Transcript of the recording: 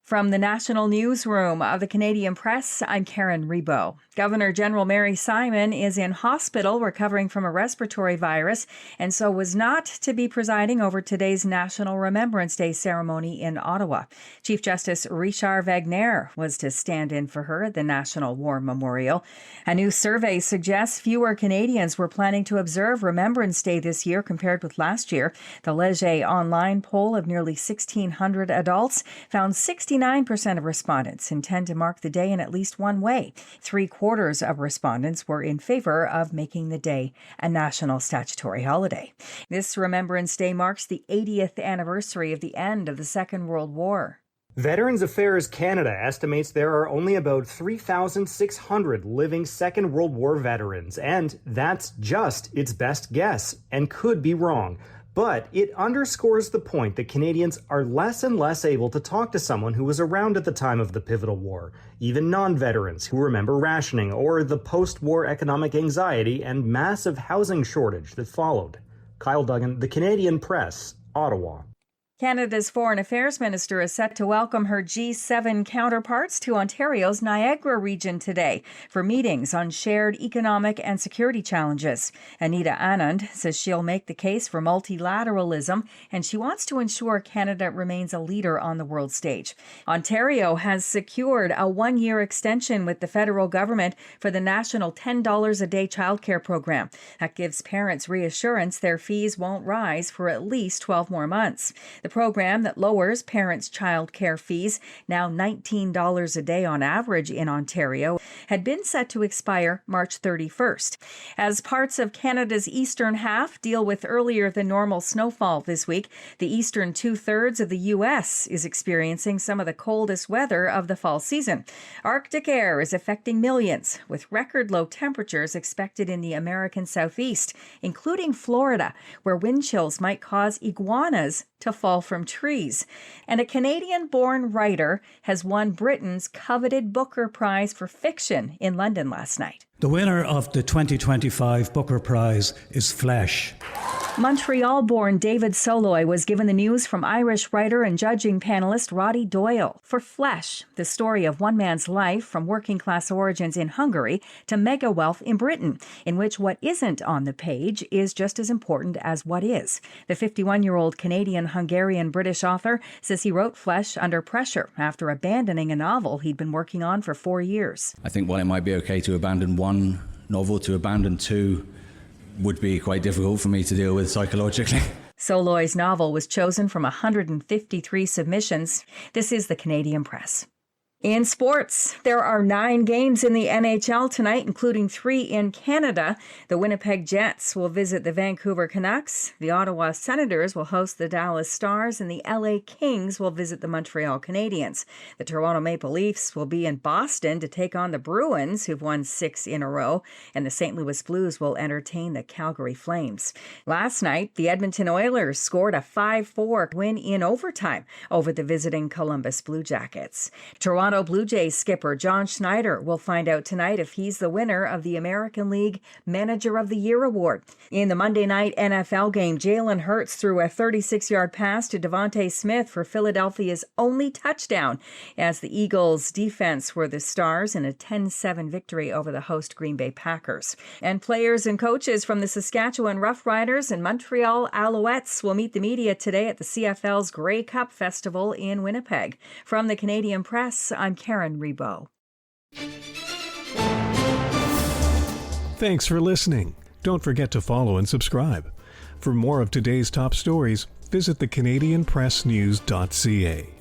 From the National Newsroom of the Canadian Press, I'm Karen Rebo. Governor-General Mary Simon is in hospital recovering from a respiratory virus and so was not to be presiding over today's National Remembrance Day ceremony in Ottawa. Chief Justice Richard Wagner was to stand in for her at the National War Memorial. A new survey suggests fewer Canadians were planning to observe Remembrance Day this year compared with last year. The Leger online poll of nearly 1,600 adults found 69% of respondents intend to mark the day in at least one way. 3/4 of respondents were in favor of making the day a national statutory holiday. This Remembrance Day marks the 80th anniversary of the end of the Second World War. Veterans Affairs Canada estimates there are only about 3,600 living Second World War veterans, and that's just its best guess and could be wrong. But it underscores the point that Canadians are less and less able to talk to someone who was around at the time of the pivotal war, even non-veterans who remember rationing or the post-war economic anxiety and massive housing shortage that followed. Kyle Duggan, The Canadian Press, Ottawa. Canada's Foreign Affairs Minister is set to welcome her G7 counterparts to Ontario's Niagara region today for meetings on shared economic and security challenges. Anita Anand says she'll make the case for multilateralism, and she wants to ensure Canada remains a leader on the world stage. Ontario has secured a one-year extension with the federal government for the national $10 a day childcare program. That gives parents reassurance their fees won't rise for at least 12 more months. The program that lowers parents' child care fees, now $19 a day on average in Ontario, had been set to expire March 31st. As parts of Canada's eastern half deal with earlier than normal snowfall this week, the eastern two-thirds of the U.S. is experiencing some of the coldest weather of the fall season. Arctic air is affecting millions, with record low temperatures expected in the American southeast, including Florida, where wind chills might cause iguanas to fall from trees. And a Canadian-born writer has won Britain's coveted Booker Prize for fiction in London last night. The winner of the 2025 Booker Prize is Flesh. Montreal-born David Soloy was given the news from Irish writer and judging panelist Roddy Doyle for Flesh, the story of one man's life from working-class origins in Hungary to mega-wealth in Britain, in which what isn't on the page is just as important as what is. The 51-year-old Canadian-Hungarian-British author says he wrote Flesh under pressure after abandoning a novel he'd been working on for 4 years. I think while it might be okay to abandon one novel, to abandon two would be quite difficult for me to deal with psychologically. Soloy's novel was chosen from 153 submissions. This is the Canadian Press. In sports, there are 9 games in the NHL tonight, including 3 in Canada. The Winnipeg Jets will visit the Vancouver Canucks. The Ottawa Senators will host the Dallas Stars, and the LA Kings will visit the Montreal Canadiens. The Toronto Maple Leafs will be in Boston to take on the Bruins, who've won 6 in a row, and the St. Louis Blues will entertain the Calgary Flames. Last night, the Edmonton Oilers scored a 5-4 win in overtime over the visiting Columbus Blue Jackets. Toronto Blue Jays skipper John Schneider will find out tonight if he's the winner of the American League Manager of the Year award. In the Monday night NFL game, Jalen Hurts threw a 36-yard pass to Devontae Smith for Philadelphia's only touchdown, as the Eagles' defense were the stars in a 10-7 victory over the host Green Bay Packers. And players and coaches from the Saskatchewan Roughriders and Montreal Alouettes will meet the media today at the CFL's Grey Cup Festival in Winnipeg. From the Canadian Press, I'm Karen Rebo. Thanks for listening. Don't forget to follow and subscribe. For more of today's top stories, visit thecanadianpressnews.ca.